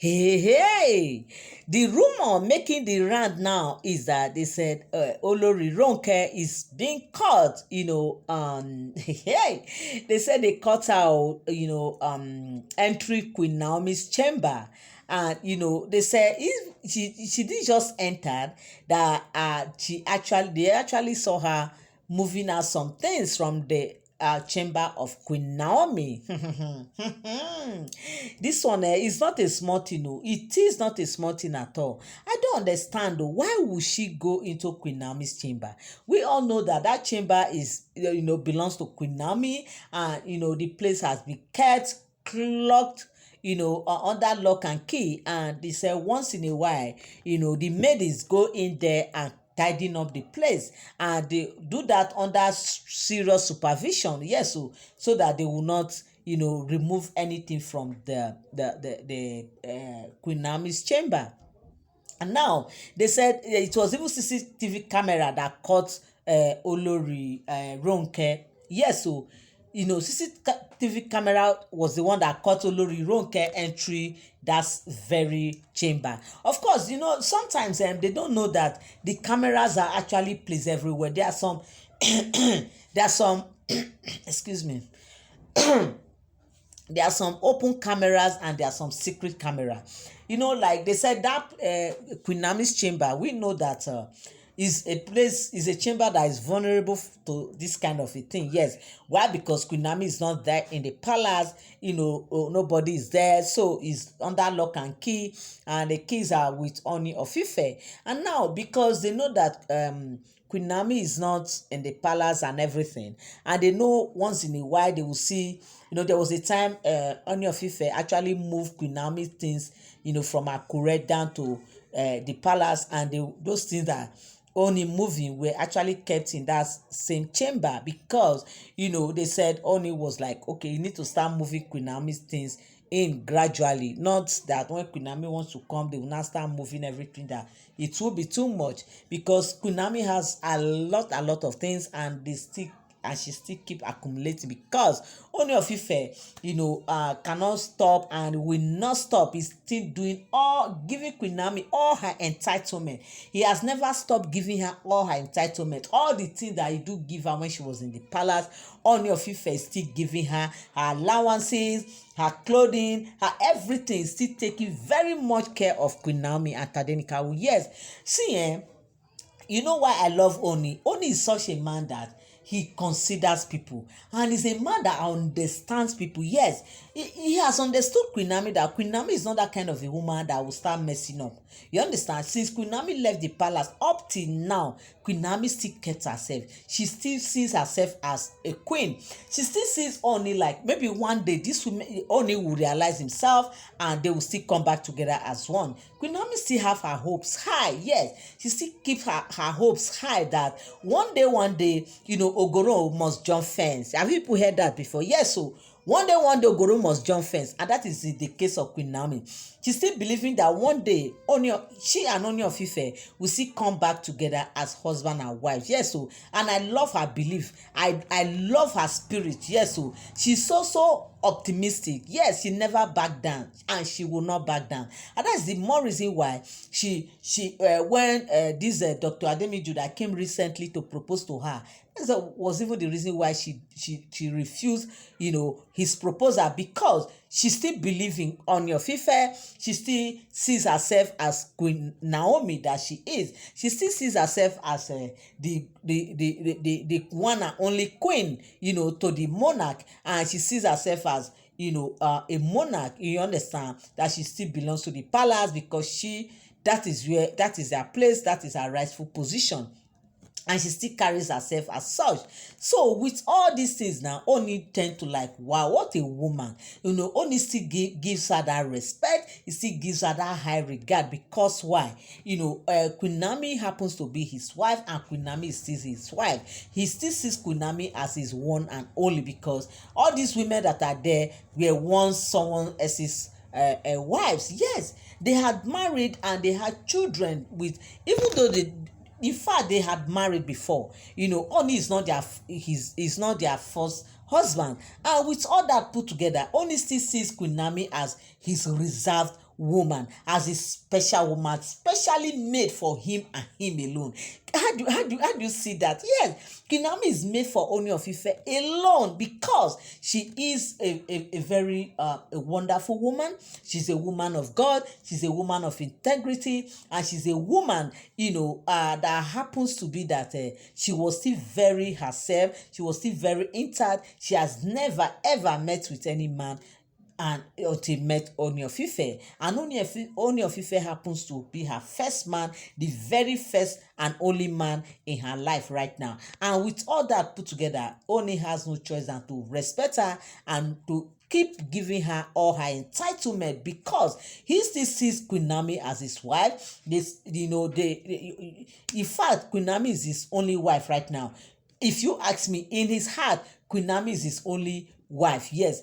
Hey, the rumor making the round now is that they said Olori Ronke is being caught, hey, they said they caught her, entry Queen Naomi's chamber. And, they said if she didn't just enter, that they actually saw her moving out some things from the chamber of Queen Naomi. This one is not a small thing. Oh. It is not a small thing at all. I don't understand though. Why would she go into Queen Naomi's chamber? We all know that that chamber is, belongs to Queen Naomi, and the place has been kept locked, under lock and key. And they say once in a while, the maid go in there and tidying up the place, and they do that under serious supervision, yes, so that they will not remove anything from the Queen Naomi's chamber. And now they said it was even CCTV camera that caught Olori Ronke. Yes, so CCTV camera was the one that caught Olori Ronke entry that very chamber. Of course, sometimes they don't know that the cameras are actually placed everywhere. There are some, there are some, excuse me. There are some open cameras and there are some secret camera. Like they said that Queen Naomi's chamber, we know that is a chamber that is vulnerable to this kind of a thing. Yes. Why? Because Queen Naomi is not there in the palace, nobody is there, so it's under lock and key, and the keys are with Ooni of Ife. And now, because they know that Queen Naomi is not in the palace and everything, and they know once in a while they will see, there was a time Ooni of Ife actually moved Queen Naomi's things, from Akure down to the palace, and those things that Ooni moving were actually kept in that same chamber, because they said Ooni was like, okay, you need to start moving Queen Naomi's things in gradually, not that when Queen Naomi wants to come they will now start moving everything, that it will be too much, because Queen Naomi has a lot of things, and she still keep accumulating, because Ooni of Ife cannot stop and will not stop. He's still doing giving Queen Naomi all her entitlement. He has never stopped giving her all her entitlement, all the things that he do give her when she was in the palace. Ooni of Ife is still giving her allowances, her clothing, her everything, still taking very much care of Queen Naomi and Tadenikawo. Yes, see, you know why I love Ooni? Ooni is such a man that he considers people, and is a man that understands people. Yes, he has understood Queen Naomi, that Queen Naomi is not that kind of a woman that will start messing up. You understand? Since Queen Naomi left the palace up till now, Queen Naomi still kept herself. She still sees herself as a queen. She still sees Ooni like maybe one day this Ooni will realize himself and they will still come back together as one. Queen Naomi still have her hopes high. Yes, she still keep her hopes high that one day, Ogoro must jump fence. Have people heard that before? Yes, so one day Ogoro must jump fence, and that is the case of Queen Naomi. She's still believing that one day she and Ooni of Ife will still come back together as husband and wife. Yes, so, and I love her belief. I love her spirit. Yes, so she's so optimistic. Yes, she never back down, and she will not back down. And that's the more reason why she when this Dr. Ademiju that came recently to propose to her, that was even the reason why she refused his proposal, because she still believing Ooni of Ife. She still sees herself as Queen Naomi that she is. She still sees herself as the one and only queen, to the monarch, and she sees herself as a monarch. You understand that she still belongs to the palace, because that is her place, that is her rightful position, and she still carries herself as such. So with all these things now, Ooni tend to like, wow, what a woman. Ooni still gives her that respect. He still gives her that high regard, because why? Queen Naomi happens to be his wife, and Queen Naomi is still his wife. He still sees Queen Naomi as his one and only, because all these women that are there were once someone else's wives. Yes, they had married and they had children with, even though in fact they had married before. Ooni is not their first husband, and with all that put together, Ooni still sees Queen Naomi as his reserved woman, as a special woman, specially made for him and him alone. How do you see that? Yes, Queen Naomi is made for Ooni of Ife alone because she is a very a wonderful woman. She's a woman of God. She's a woman of integrity, and she's a woman, that happens to be that she was still very herself. She was still very intact. She has never ever met with any man and until met Ooni of Ife. And Ooni of Ife happens to be her first man, the very first and only man in her life right now. And with all that put together, Ooni has no choice than to respect her and to keep giving her all her entitlement, because he still sees Queen Naomi as his wife. In fact, Queen Naomi is his only wife right now. If you ask me, in his heart, Queen Naomi is his only wife. Yes,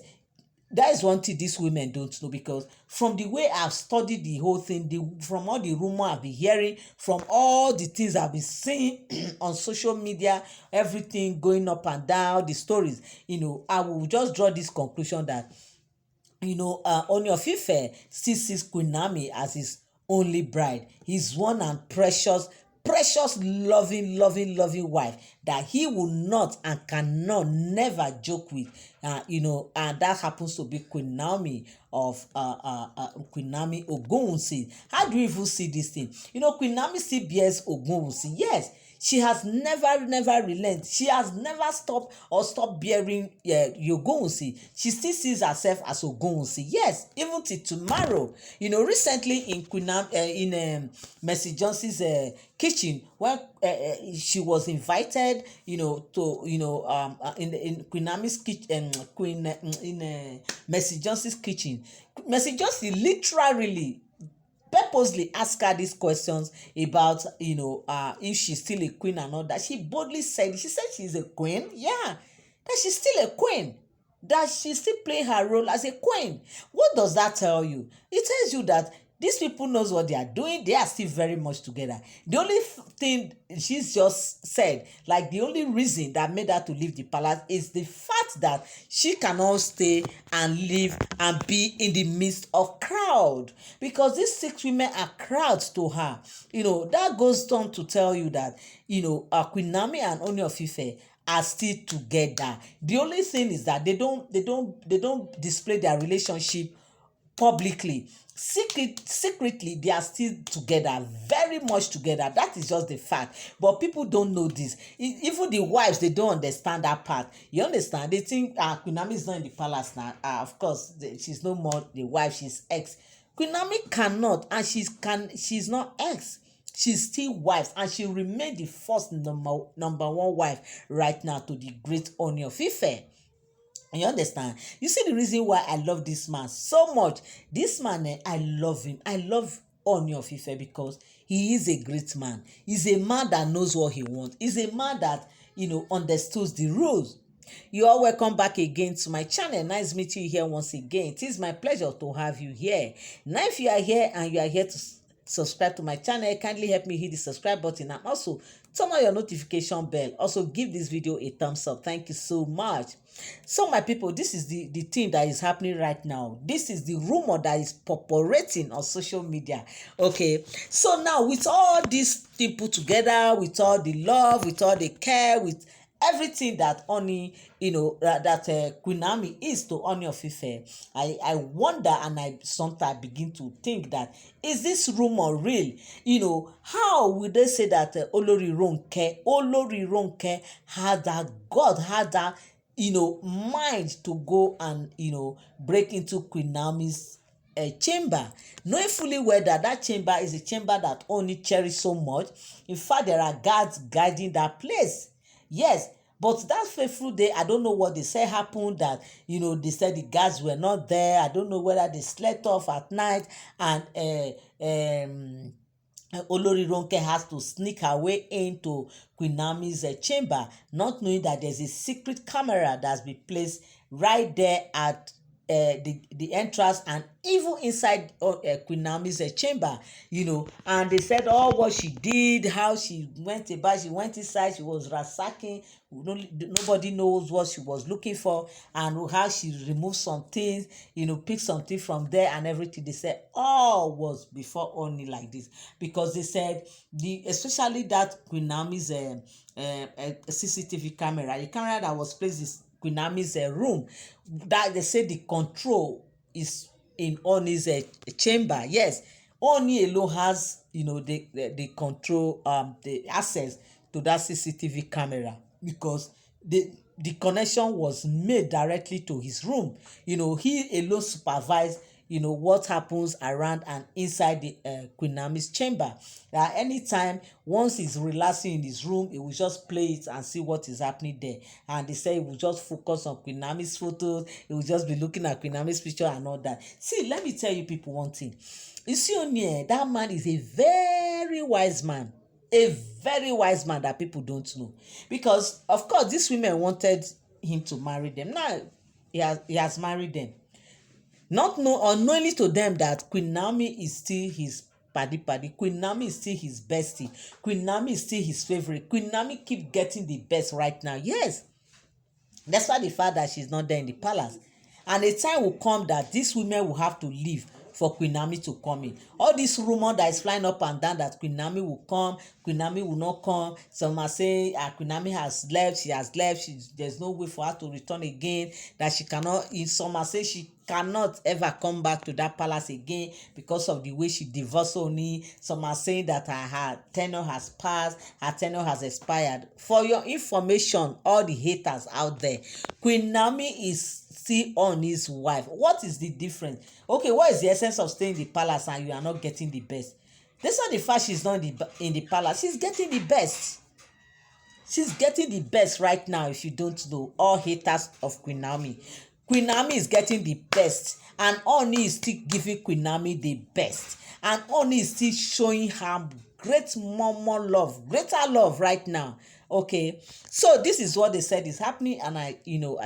that is one thing these women don't know, because from the way I've studied the whole thing, from all the rumor I've been hearing, from all the things I've been seeing on social media, everything going up and down, the stories, I will just draw this conclusion that, Ooni of Ife still sees Queen Naomi as his only bride, his one and precious, loving wife that he will not and cannot never joke with. And that happens to be Queen Naomi of Queen Naomi ogunwusi. How do you even see this thing? Queen Naomi still bears ogunwusi. Yes, she has never relent. She has never stopped bearing ogunwusi. She still sees herself as ogunwusi. Yes, even till tomorrow. Recently in Mercy Johnson's kitchen, when she was invited, to in Queen Naomi's kitchen, in Mercy Johnson's kitchen. Mercy Johnson literally purposely ask her these questions about if she's still a queen and all that. She boldly said, she's a queen. Yeah, that she's still a queen, that she's still playing her role as a queen. What does that tell you? It tells you that these people knows what they are doing. They are still very much together. The only thing she's just said, like the only reason that made her to leave the palace, is the fact that she cannot stay and live and be in the midst of crowd, because these 6 women are crowds to her. That goes on to tell you that Queen Naomi and Ooni of Ife are still together. The only thing is that they don't display their relationship publicly. Secretly they are still together, very much together. That is just the fact, but people don't know this. Even the wives, they don't understand that part. You understand? They think Queen Naomi is not in the palace now. Of course she's no more the wife, she's ex. Queen Naomi cannot, and she's not ex. She's still wife, and she remain the first number one wife right now to the great Ooni of Ife. You understand? You see the reason why I love this man so much. This man, I love him. I love Ooni of Ife because he is a great man. He's a man that knows what he wants. He's a man that, understands the rules. You are welcome back again to my channel. Nice meeting you here once again. It is my pleasure to have you here. Now, if you are here and you are here to subscribe to my channel, kindly help me hit the subscribe button and also turn on your notification bell. Also give this video a thumbs up. Thank you so much. So my people, this is the thing that is happening right now. This is the rumor that is populating on social media. Okay, so now with all these people together, with all the love, with all the care, with everything that Ooni, Queen Naomi is to Ooni of Ife, I wonder, and I sometimes begin to think that, is this rumor real? How will they say that Olori Ronke had that God, had that mind to go and break into Queen Naomi's chamber, knowing fully well that that chamber is a chamber that Ooni cherished so much. In fact, there are guards guiding that place. Yes, but that fateful day, I don't know what they say happened, that they said the guards were not there. I don't know whether they slept off at night, and Olori Ronke has to sneak her way into Queen Naomi's chamber, not knowing that there's a secret camera that's been placed right there at the entrance and even inside Queen Naomi's chamber, and they said all what she did, how she went about, she went inside, she was ransacking, nobody knows what she was looking for, and how she removed some things, picked something from there and everything. They said all was before Ooni like this, because they said especially that Queen Naomi's CCTV camera, the camera that was placed in Queen Naomi's room, that they say the control is in Ooni's chamber. Yes, Ooni alone has the control, the access to that CCTV camera, because the connection was made directly to his room. He alone supervised what happens around and inside the Queen Naomi's chamber. That anytime, once he's relaxing in his room, he will just play it and see what is happening there. And they say he will just focus on Queen Naomi's photos, he will just be looking at Queen Naomi's picture and all that. See, let me tell you people one thing. You see, Ooni, that man is a very wise man, a very wise man that people don't know, because of course these women wanted him to marry them. Now he has married them, not unknowingly to them, that Queen Naomi is still his paddy. Queen Naomi is still his bestie. Queen Naomi is still his favorite. Queen Naomi keep getting the best right now. Yes, that's why the fact that she's not there in the palace. And a time will come that these women will have to leave for Queen Naomi to come in. All this rumor that is flying up and down that Queen Naomi will come, Queen Naomi will not come. Some are saying Queen Naomi has left, she has left, there's no way for her to return again, that she cannot. Some are saying she cannot ever come back to that palace again because of the way she divorced Ooni. Some are saying that her tenure has passed, her tenure has expired. For your information, all the haters out there, Queen Naomi is still Ooni's wife. What is the difference? Okay, what is the essence of staying in the palace and you are not getting the best? That's not the fact she's not in the palace. She's getting the best. She's getting the best right now. If you don't know, all haters of Queen Naomi, Queen Naomi is getting the best, and Ooni is still giving Queen Naomi the best, and Ooni is still showing her more love, greater love right now. Okay, so this is what they said is happening, and I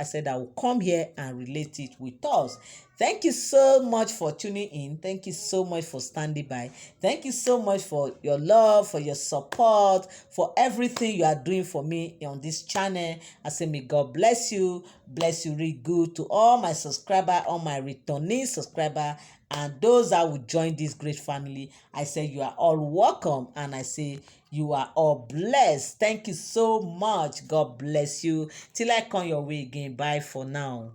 said I will come here and relate it with us. Thank you so much for tuning in. Thank you so much for standing by. Thank you so much for your love, for your support, for everything you are doing for me on this channel. I say may God bless you really good. To all my subscribers, all my returning subscribers, and those that will join this great family, I say you are all welcome, and I say you are all blessed. Thank you so much. God bless you. Till I come your way again. Bye for now.